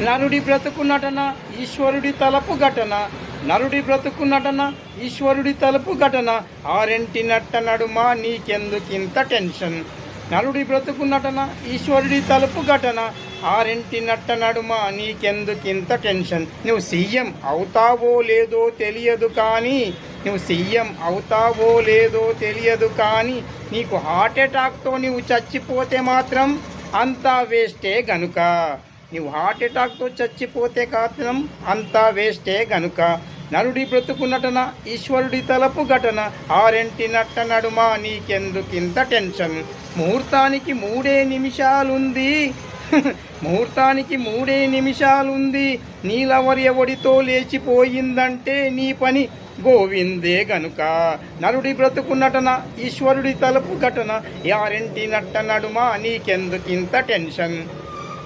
నరుడి బ్రతుకు నటన ఈశ్వరుడి తలపు ఘటన. నరుడి బ్రతుకు నటన ఈశ్వరుడి తలుపు ఘటన. ఆరెంటి నట్ట నడుమ నీకెందుకింత టెన్షన్. నరుడి బ్రతుకు నటన ఈశ్వరుడి తలుపు ఘటన. ఆరెంటి నట్ట నడుమ నీకెందుకింత టెన్షన్. నువ్వు సీఎం అవుతావో లేదో తెలియదు కానీ, నువ్వు సీఎం అవుతావో లేదో తెలియదు కానీ, నీకు హార్ట్ అటాక్తో నువ్వు చచ్చిపోతే మాత్రం అంతా వేస్టే గనుక. నువ్వు హార్ట్ అటాక్తో చచ్చిపోతే మాత్రం అంతా వేస్టే గనుక. నరుడి బ్రతుకు నటన ఈశ్వరుడి తలపు ఘటన. ఆరెంటి నట్ట నడుమ నీకెందుకింత టెన్షన్. ముహూర్తానికి 3 నిమిషాలుంది ముహూర్తానికి 3 నిమిషాలుంది. నీలవరి ఎవడితో లేచిపోయిందంటే నీ పని గోవిందే గనుక. నరుడి బ్రతుకు నటన ఈశ్వరుడి తలుపు ఘటన. ఆరెంటి నట్ట నడుమ నీకెందుకింత టెన్షన్.